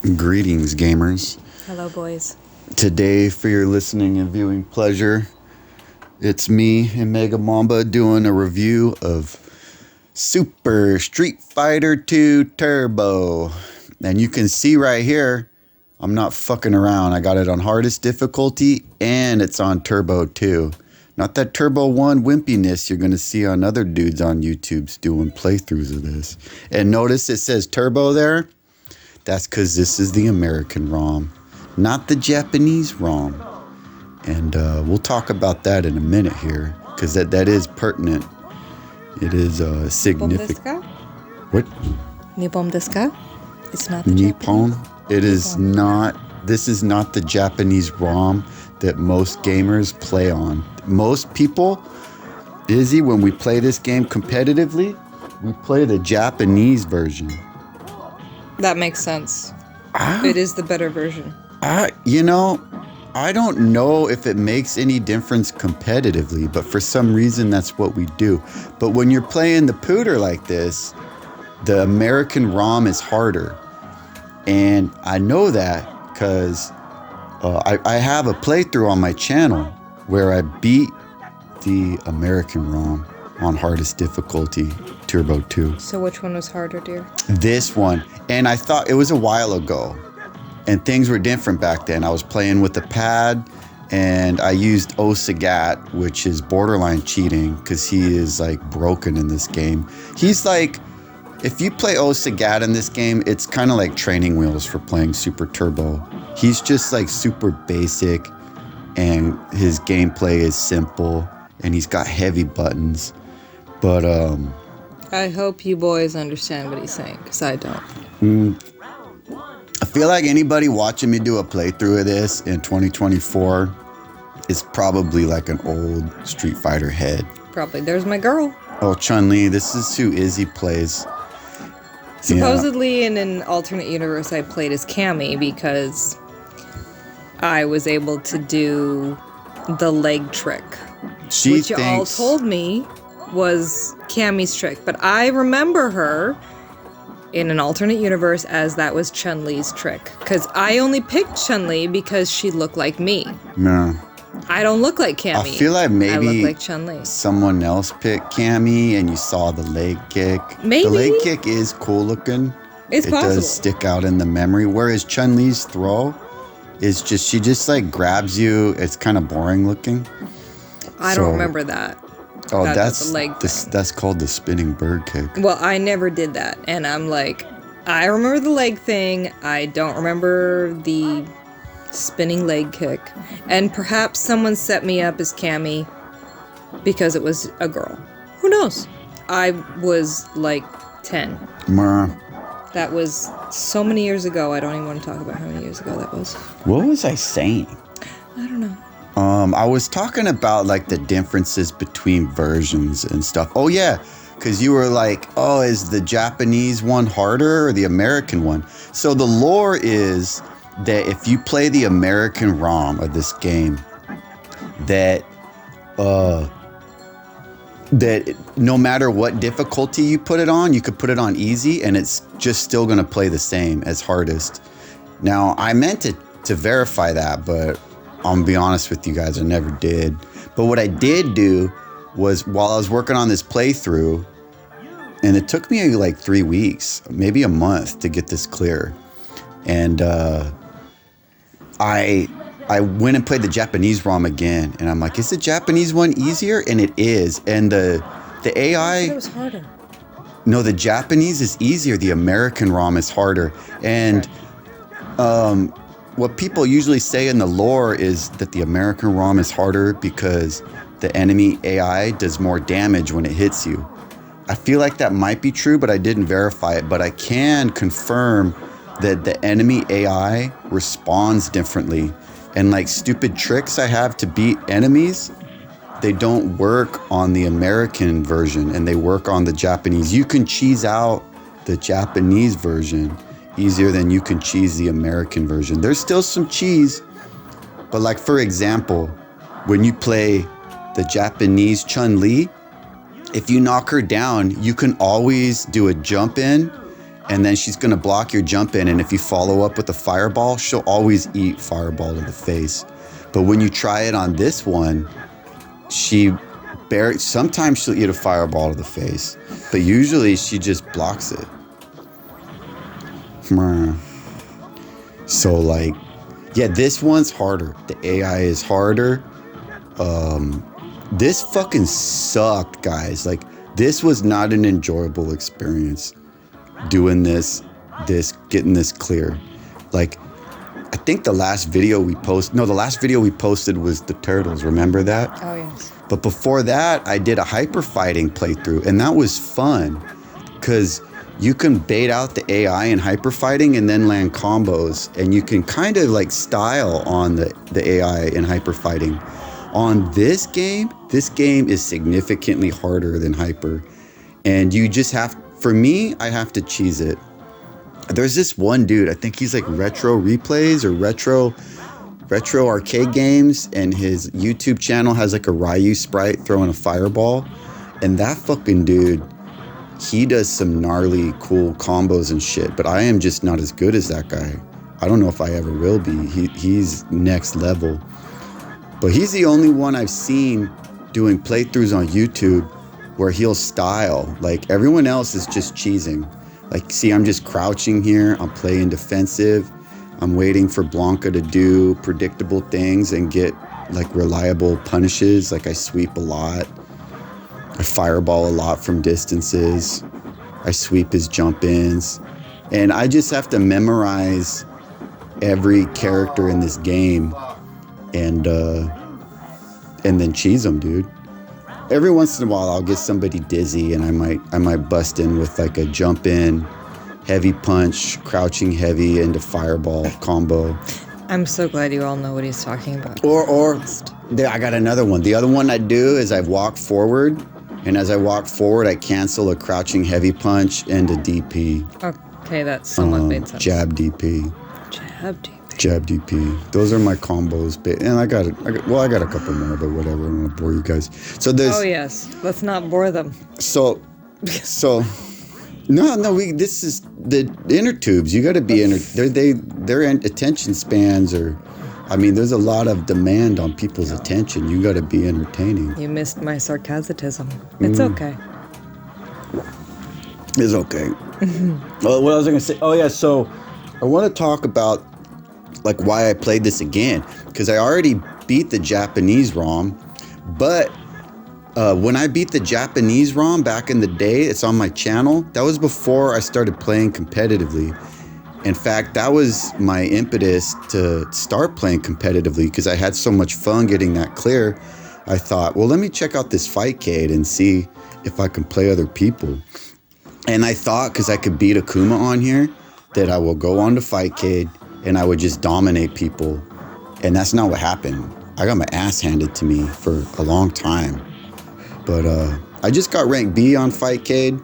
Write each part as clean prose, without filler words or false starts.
Greetings, gamers. Hello, boys. Today, for your listening and viewing pleasure, it's me and Mega Mamba doing a review of Super Street Fighter 2 Turbo. And you can see right here, I'm not fucking around. I got it on hardest difficulty and it's on Turbo 2. Not that Turbo 1 wimpiness you're going to see on other dudes on YouTube's doing playthroughs of this. And notice it says Turbo there. That's because this is the American ROM, not the Japanese ROM. And we'll talk about that in a minute here, because that is pertinent. It is significant. What? Nippon desu ka? It's not the Nippon? Japanese. It is not. This is not the Japanese ROM that most gamers play on. Most people, Izzy, when we play this game competitively, we play the Japanese version. That makes sense. It is the better version. I don't know if it makes any difference competitively, but for some reason that's what we do. But when you're playing the pooter like this, the American ROM is harder. And I know that because I have a playthrough on my channel where I beat the American ROM on hardest difficulty, Turbo 2. So which one was harder, dear? This one. And I thought it was a while ago. And things were different back then. I was playing with a pad and I used Osagat, which is borderline cheating because he is like broken in this game. He's like, if you play Osagat in this game, it's kind of like training wheels for playing Super Turbo. He's just like super basic and his gameplay is simple and he's got heavy buttons. But I hope you boys understand what he's saying, because I don't. I feel like anybody watching me do a playthrough of this in 2024 is probably like an old Street Fighter head. Probably. There's my girl. Oh, Chun-Li, this is who Izzy plays. Supposedly in an alternate universe, I played as Cammy because I was able to do the leg trick. Which you all told me was Cammy's trick. But I remember her in an alternate universe as that was Chun-Li's trick. Because I only picked Chun-Li because she looked like me. No. I don't look like Cammy. I feel like maybe I look like Chun-Li. Someone else picked Cammy and you saw the leg kick. Maybe. The leg kick is cool looking. It's possible. It does stick out in the memory. Whereas Chun-Li's throw is just, she just like grabs you. It's kind of boring looking. I don't remember that. Oh, that's the leg thing. That's called the spinning bird kick. Well, I never did that. And I'm like, I remember the leg thing. I don't remember the spinning leg kick. And perhaps someone set me up as Cammy because it was a girl. Who knows? I was like 10. That was so many years ago. I don't even want to talk about how many years ago that was. What was I saying? I don't know. I was talking about like the differences between versions and stuff. Oh yeah, because you were like, oh, is the Japanese one harder or the American one? So the lore is that if you play the American ROM of this game, that no matter what difficulty you put it on, you could put it on easy and it's just still gonna play the same as hardest. Now I meant to verify that, but I'm gonna be honest with you guys, I never did. But what I did do was while I was working on this playthrough, and it took me like 3 weeks, maybe a month to get this clear. And I went and played the Japanese ROM again, and I'm like, is the Japanese one easier? And it is. And the AI. I thought it was harder. No, the Japanese is easier. The American ROM is harder. And what people usually say in the lore is that the American ROM is harder because the enemy AI does more damage when it hits you. I feel like that might be true, but I didn't verify it. But I can confirm that the enemy AI responds differently. And like stupid tricks I have to beat enemies, they don't work on the American version and they work on the Japanese. You can cheese out the Japanese version easier than you can cheese the American version. There's still some cheese, but like for example, when you play the Japanese Chun-Li, if you knock her down, you can always do a jump in and then she's gonna block your jump in, and if you follow up with a fireball, she'll always eat fireball to the face. But when you try it on this one, sometimes she'll eat a fireball to the face, but usually she just blocks it. So like, yeah, this one's harder. The AI is harder. This fucking sucked, guys. Like, this was not an enjoyable experience doing this, getting this clear. Like, I think the last video we posted was the turtles. Remember that? Oh, yes. But before that, I did a hyper fighting playthrough, and that was fun because you can bait out the AI in hyper fighting and then land combos, and you can kind of like style on the AI in hyper fighting. On this game is significantly harder than hyper, and you just for me, I have to cheese it. There's this one dude, I think he's like Retro Replays or Retro Arcade Games, and his YouTube channel has like a Ryu sprite throwing a fireball, and that fucking dude, he does some gnarly cool combos and shit, but I am just not as good as that guy. I don't know if I ever will be. He's next level. But he's the only one I've seen doing playthroughs on YouTube where he'll style. Like, everyone else is just cheesing. Like, see, I'm just crouching here. I'm playing defensive. I'm waiting for Blanca to do predictable things and get like reliable punishes. Like, I sweep a lot. I fireball a lot from distances. I sweep his jump ins. And I just have to memorize every character in this game and then cheese them, dude. Every once in a while I'll get somebody dizzy and I might bust in with like a jump in, heavy punch, crouching heavy into fireball combo. I'm so glad you all know what he's talking about. Or I got another one. The other one I do is I walk forward, and as I walk forward I cancel a crouching heavy punch into DP. Okay, that somewhat made sense. Jab DP. Jab DP. Jab DP. Those are my combos. And I got a couple more, but whatever. I don't want to bore you guys. So there's. Oh yes, let's not bore them. So, no. This is the inner tubes. You got to be their attention spans are. I mean, there's a lot of demand on people's attention. You got to be entertaining. You missed my sarcasm. It's okay. It's okay. Well, what I was going to say. Oh yeah. So, I want to talk about like why I played this again, because I already beat the Japanese ROM, but when I beat the Japanese ROM back in the day, it's on my channel. That was before I started playing competitively. In fact, that was my impetus to start playing competitively, because I had so much fun getting that clear. I thought, well, let me check out this Fightcade and see if I can play other people. And I thought, because I could beat Akuma on here, that I will go on to Fightcade and I would just dominate people. And that's not what happened. I got my ass handed to me for a long time. But I just got rank B on Fightcade.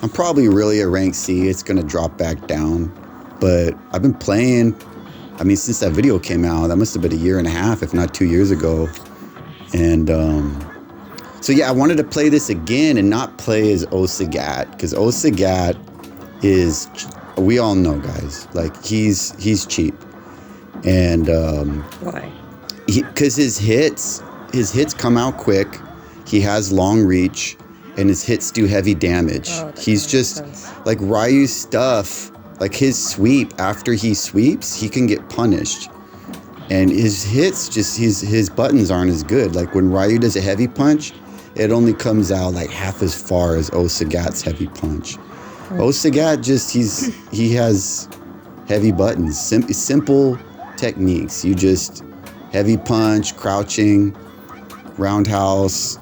I'm probably really a rank C. It's going to drop back down. But I've been playing, I mean, since that video came out. That must have been a year and a half, if not 2 years ago. And so yeah, I wanted to play this again and not play as Osagat. Because Osagat is... We all know, guys, like he's cheap, and why? Because his hits come out quick. He has long reach, and his hits do heavy damage. Oh, he's just like Ryu's stuff. Like his sweep, after he sweeps, he can get punished, and his hits his buttons aren't as good. Like when Ryu does a heavy punch, it only comes out like half as far as Osagat's heavy punch. Osagat he has heavy buttons, simple techniques. You just heavy punch, crouching, roundhouse,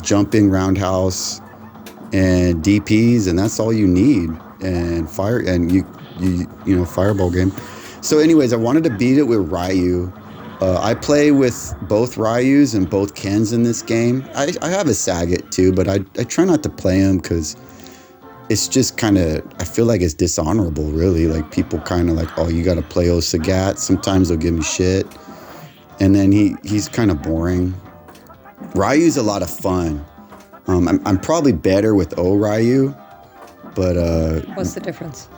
jumping roundhouse, and DPs, and that's all you need. And fire, and you know, fireball game. So, anyways, I wanted to beat it with Ryu. I play with both Ryus and both Kens in this game. I have a Sagat too, but I try not to play him because it's just kind of, I feel like it's dishonorable, really. Like, people kind of like, oh, you got to play Osagat. Sometimes they'll give me shit. And then he's kind of boring. Ryu's a lot of fun. I'm probably better with O Ryu, But What's the difference?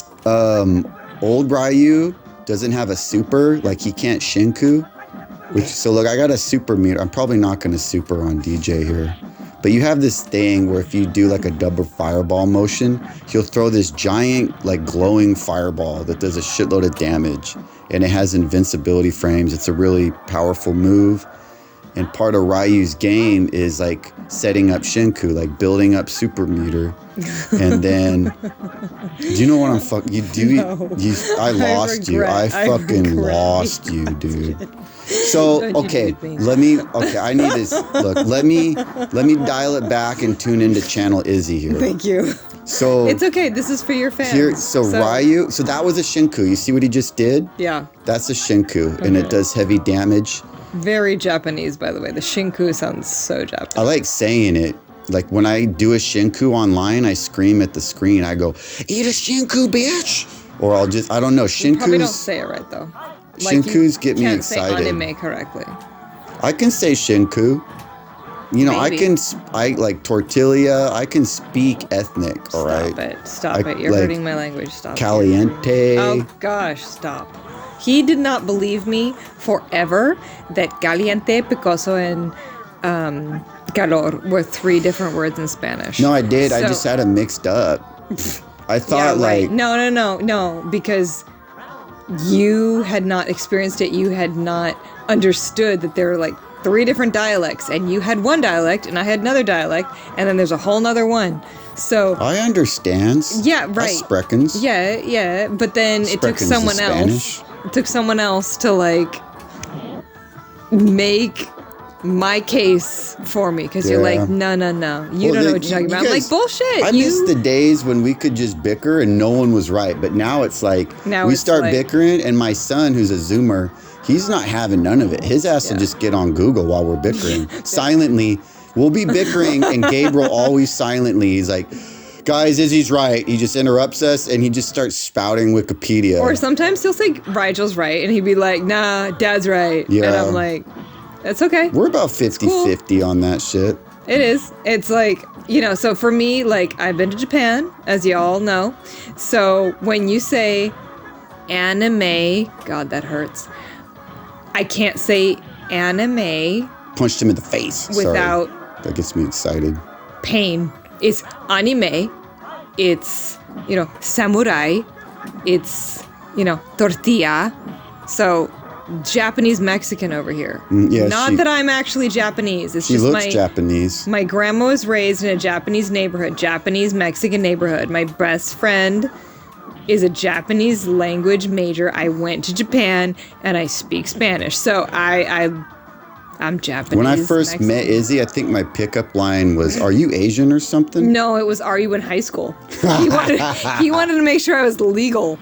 Old Ryu doesn't have a super, like he can't Shinku. So look, I got a super meter. I'm probably not going to super on DJ here. But you have this thing where if you do like a double fireball motion, he'll throw this giant like glowing fireball that does a shitload of damage. And it has invincibility frames. It's a really powerful move. And part of Ryu's game is like setting up Shinku, like building up super meter. And then, do you know what I'm fucking, I lost you. I fucking lost you, dude. So, okay, I need this. Look, let me dial it back and tune into Channel Izzy here. Thank you. So it's okay. This is for your fans. So Ryu, so that was a Shinku. You see what he just did? Yeah. That's a Shinku, and it does heavy damage. Very Japanese, by the way. The Shinku sounds so Japanese. I like saying it. Like when I do a Shinku online, I scream at the screen. I go, "Eat a Shinku, bitch!" Or I don't know. You probably don't say it right though. Shinkus get me excited. Can't say anime correctly. I can say Shinku. You know, Maybe. I like tortilla. I can speak ethnic. All right. Stop it. You're hurting my language. Stop. Caliente. Oh gosh, stop. He did not believe me forever that caliente, picoso, and calor were 3 different words in Spanish. No, I did. I just had them mixed up. I thought No, because you had not experienced it. You had not understood that there were like 3 different dialects, and you had one dialect, and I had another dialect, and then there's a whole nother one. So I understand. Yeah, right. Spreckens. Yeah, but then it took someone else. It took someone else to like make my case for me, because you're like, no, you don't know what you're talking about. I'm like, bullshit. I miss the days when we could just bicker and no one was right, but now it's like we start bickering, and my son, who's a Zoomer, he's not having none of it. His ass will just get on Google while we're bickering silently. We'll be bickering, and Gabriel always silently, he's like, guys, Izzy's right. He just interrupts us, and he just starts spouting Wikipedia. Or sometimes he'll say Rigel's right, and he'd be like, nah, Dad's right. Yeah. And I'm like, that's okay. We're about 50-50 on that shit. It is. It's like, so for me, like, I've been to Japan, as y'all know. So when you say anime, God, that hurts. I can't say anime. Punched him in the face. Without. Sorry. That gets me excited. Pain. It's anime. It's, samurai. It's, tortilla. So Japanese Mexican over here. Yeah, Not that I'm actually Japanese. It's she just looks Japanese. My grandma was raised in a Japanese neighborhood, Japanese Mexican neighborhood. My best friend is a Japanese language major. I went to Japan and I speak Spanish. So I'm Japanese. When I first met Izzy, I think my pickup line was, "Are you Asian or something?" No, it was, "Are you in high school?" He wanted to make sure I was legal.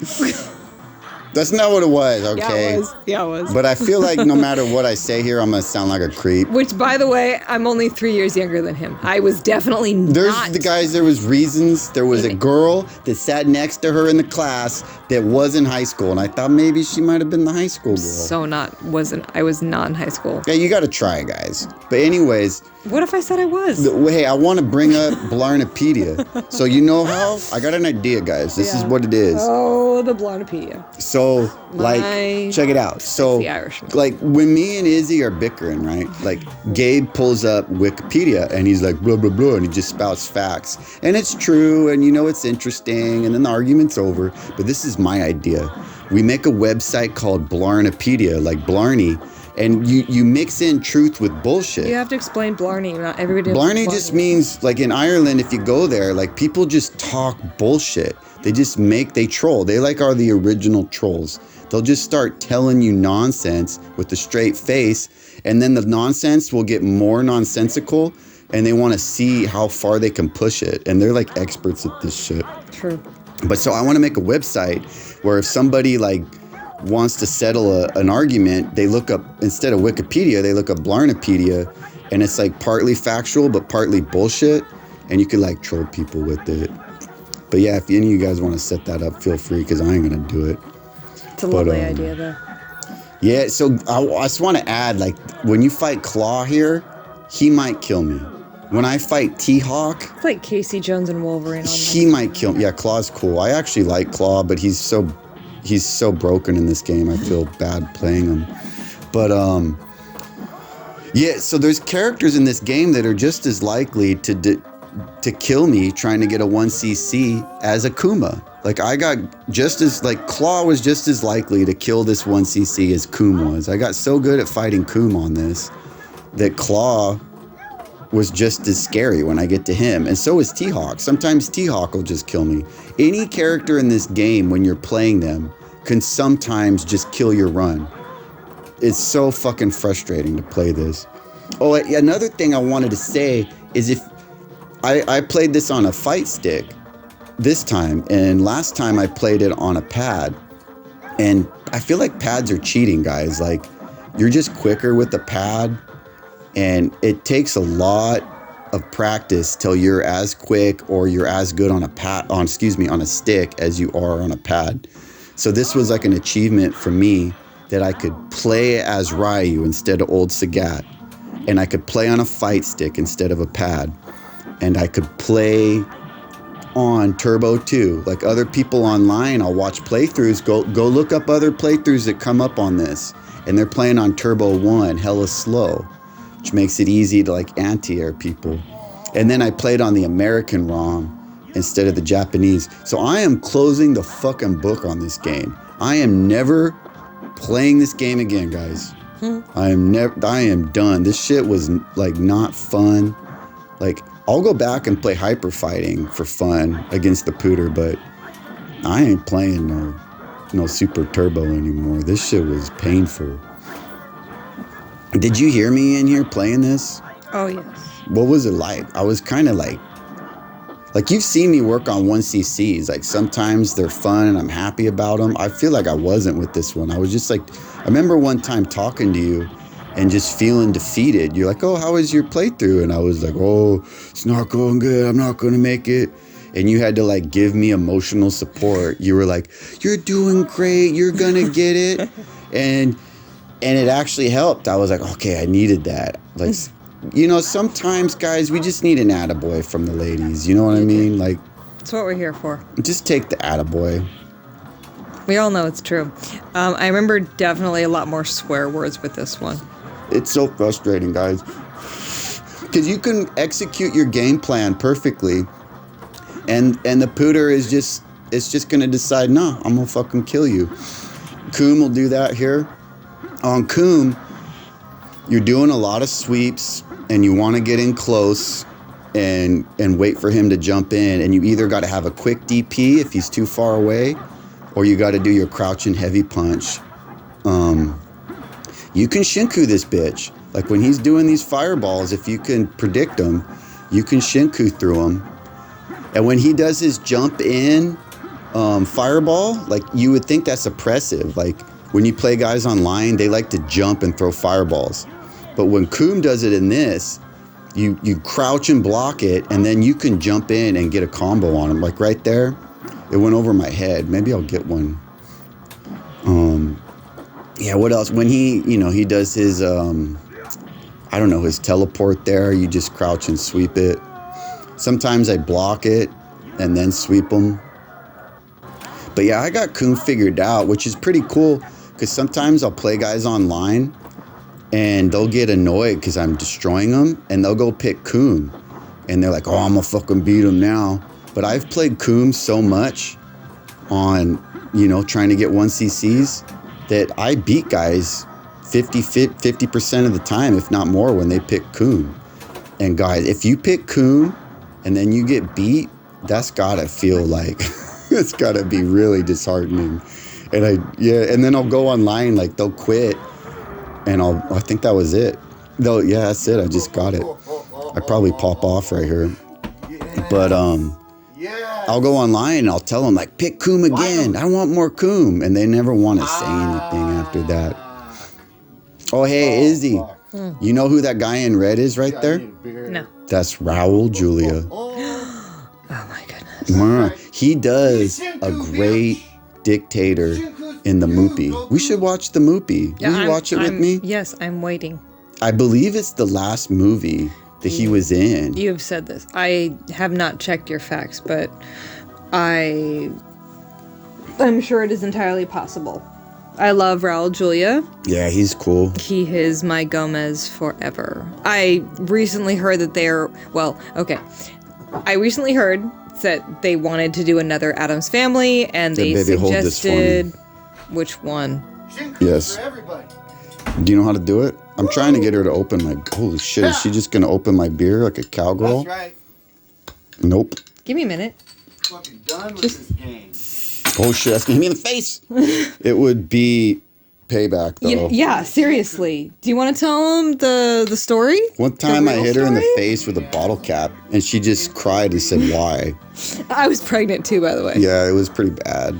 That's not what it was, okay? Yeah, it was. But I feel like no matter what I say here, I'm going to sound like a creep. Which, by the way, I'm only 3 years younger than him. I was definitely not. There was reasons. There was a girl that sat next to her in the class that was in high school, and I thought maybe she might have been the high school girl. I was not in high school. Yeah, you got to try, guys. But anyways. What if I said I was? Hey, I want to bring up Blarnopedia. So you know how? I got an idea, guys. This is what it is. Oh, the Blarnopedia. So, check it out. So, like, when me and Izzy are bickering, right? Like, Gabe pulls up Wikipedia, and he's like, blah, blah, blah, and he just spouts facts. And it's true, and it's interesting, and then the argument's over. But this is my idea. We make a website called Blarnopedia, like Blarney, and you mix in truth with bullshit. You have to explain Blarney. Not everybody. Blarney just means, like, in Ireland, if you go there, like, people just talk bullshit. They troll. They are the original trolls. They'll just start telling you nonsense with a straight face, and then the nonsense will get more nonsensical, and they want to see how far they can push it. And they're like experts at this shit. True. But so I want to make a website where if somebody wants to settle an argument, they look up, instead of Wikipedia, they look up Blarnopedia, and it's partly factual but partly bullshit, and you could troll people with it. But yeah, if any of you guys want to set that up, feel free, because I ain't gonna do it. It's a lovely idea, though. Yeah, so I just want to add, when you fight Claw here, he might kill me. when I fight T-Hawk, It's like Casey Jones and Wolverine. He might kill me. Yeah, Claw's cool. I actually like Claw, but he's so broken in this game. I feel bad playing him. But yeah. So there's characters in this game that are just as likely to kill me trying to get a 1cc as Akuma. Like I got just as Claw was just as likely to kill this 1cc as Coom was. I got so good at fighting Coom on this that Claw was just as scary when I get to him. And so is T-Hawk. Sometimes T-Hawk will just kill me. Any character in this game, when you're playing them, can sometimes just kill your run. It's so fucking frustrating to play this. Oh, another thing I wanted to say is if I played this on a fight stick this time, and last time I played it on a pad. And I feel like pads are cheating, guys. Like, you're just quicker with the pad. And it takes a lot of practice till you're as quick or you're as good on a stick as you are on a pad. So this was like an achievement for me that I could play as Ryu instead of old Sagat. And I could play on a fight stick instead of a pad. And I could play on Turbo 2. Like other people online, I'll watch playthroughs. Go look up other playthroughs that come up on this. And they're playing on Turbo 1, hella slow, which makes it easy to like anti-air people. And then I played on the American ROM instead of the Japanese. So I am closing the fucking book on this game. I am never playing this game again, guys. I am done. This shit was like not fun. Like I'll go back and play Hyper Fighting for fun against the Pooter, but I ain't playing no Super Turbo anymore. This shit was painful. Did you hear me in here playing this? Oh, yes. What was it like? I was kind of like you've seen me work on 1cc's. Like sometimes they're fun and I'm happy about them. I feel like I wasn't with this one. I was just like, I remember one time talking to you and just feeling defeated. You're like, oh, how was your playthrough? And I was like, oh, it's not going good. I'm not going to make it. And you had to like give me emotional support. You were like, you're doing great. You're going to get it. And it actually helped. I was like, okay, I needed that. Like, you know, sometimes, guys, we just need an attaboy from the ladies. You know what I mean? Like, that's what we're here for. Just take the attaboy. We all know it's true. I remember definitely a lot more swear words with this one. It's so frustrating, guys. Because you can execute your game plan perfectly, and the Pooter is just going to decide, no, I'm going to fucking kill you. Coom will do that here. On Coom, you're doing a lot of sweeps and you want to get in close and wait for him to jump in, and you either got to have a quick DP if he's too far away, or you got to do your crouching heavy punch. You can Shinku this bitch. Like when he's doing these fireballs, if you can predict them, you can Shinku through them. And when he does his jump in fireball, like you would think that's oppressive. Like when you play guys online, they like to jump and throw fireballs. But when Coom does it in this, you crouch and block it, and then you can jump in and get a combo on him. Like right there, it went over my head. Maybe I'll get one. Yeah, what else? When he does his, his teleport there, you just crouch and sweep it. Sometimes I block it and then sweep them. But yeah, I got Coom figured out, which is pretty cool, because sometimes I'll play guys online and they'll get annoyed because I'm destroying them, and they'll go pick Coom. And they're like, oh, I'm going to fucking beat him now. But I've played Coom so much on, trying to get 1cc's that I beat guys 50% of the time, if not more, when they pick Coom. And guys, if you pick Coom and then you get beat, that's gotta feel like, it's gotta be really disheartening. And then I'll go online, like they'll quit, and I think that was it. Though, yeah, that's it. I just got it. I probably pop off right here. But I'll go online and I'll tell them, like, pick Coom again. I want more Coom. And they never want to say anything after that. Oh, hey, Izzy. You know who that guy in red is right there? No. That's Raul Julia. Oh, my goodness. He does a great dictator in the Moopy. We should watch the Moopy. Will you watch it with me? Yes, I'm waiting. I believe it's the last movie that he was in. You have said this. I have not checked your facts, but I'm sure it is entirely possible. I love Raul Julia. Yeah, he's cool. He is my Gomez forever. I recently heard that I recently heard that they wanted to do another Addams Family, and they suggested which one? Yes. Do you know how to do it? I'm trying to get her to open my... Holy shit, is she just going to open my beer like a cowgirl? That's right. Nope. Give me a minute. Fucking done with this game. Oh shit, that's going to hit me in the face. It would be payback, though. Yeah, seriously. Do you want to tell them the story? One time I hit her in the face with a bottle cap, and she just cried and said, why? I was pregnant too, by the way. Yeah, it was pretty bad.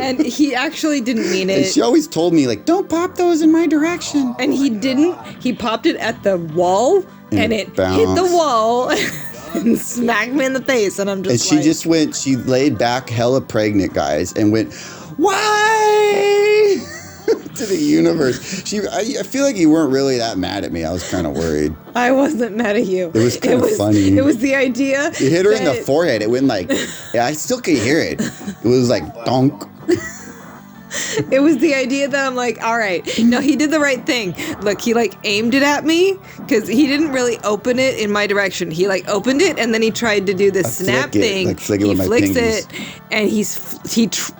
And he actually didn't mean it. And she always told me, like, don't pop those in my direction. And he didn't. He popped it at the wall, and it hit the wall and smacked me in the face. And I'm just And she laid back hella pregnant, guys, and went, why? To the universe. I feel like you weren't really that mad at me. I was kind of worried. I wasn't mad at you. It was kind of funny. It was the idea. You hit her in the forehead. It went like, yeah, I still can hear it. It was like, donk. It was the idea that I'm like, all right. No, he did the right thing. Look, he like aimed it at me because he didn't really open it in my direction. He like opened it and then he tried to do this snap thing. Like flick it he with my flicks fingers. it and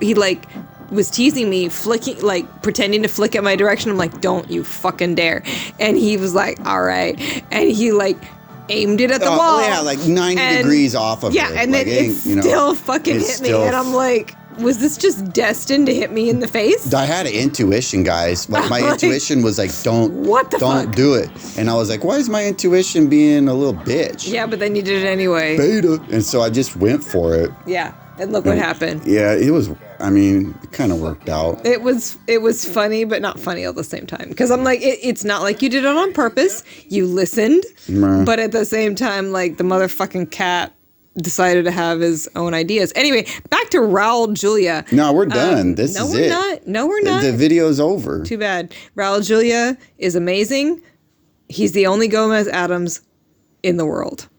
he like was teasing me, flicking, like pretending to flick at my direction. I'm like, don't you fucking dare. And he was like, all right. And he like aimed it at the wall. Yeah, like 90 degrees off of it. Yeah, and like, then it still fucking hit me. And I'm like, was this just destined to hit me in the face? I had an intuition, guys. Like, my intuition was like, don't do it. And I was like, why is my intuition being a little bitch? Yeah, but then you did it anyway. Beta. And so I just went for it. Yeah, and look what happened. Yeah, it kind of worked out. It was funny, but not funny at the same time. Because I'm like, it's not like you did it on purpose. You listened. But at the same time, like, the motherfucking cat decided to have his own ideas. Anyway, back to Raul Julia. No, we're done. This is it. No, we're not. The video's over. Too bad. Raul Julia is amazing. He's the only Gomez Addams in the world.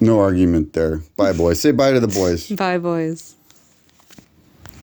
No argument there. Bye, boys. Say bye to the boys. Bye, boys.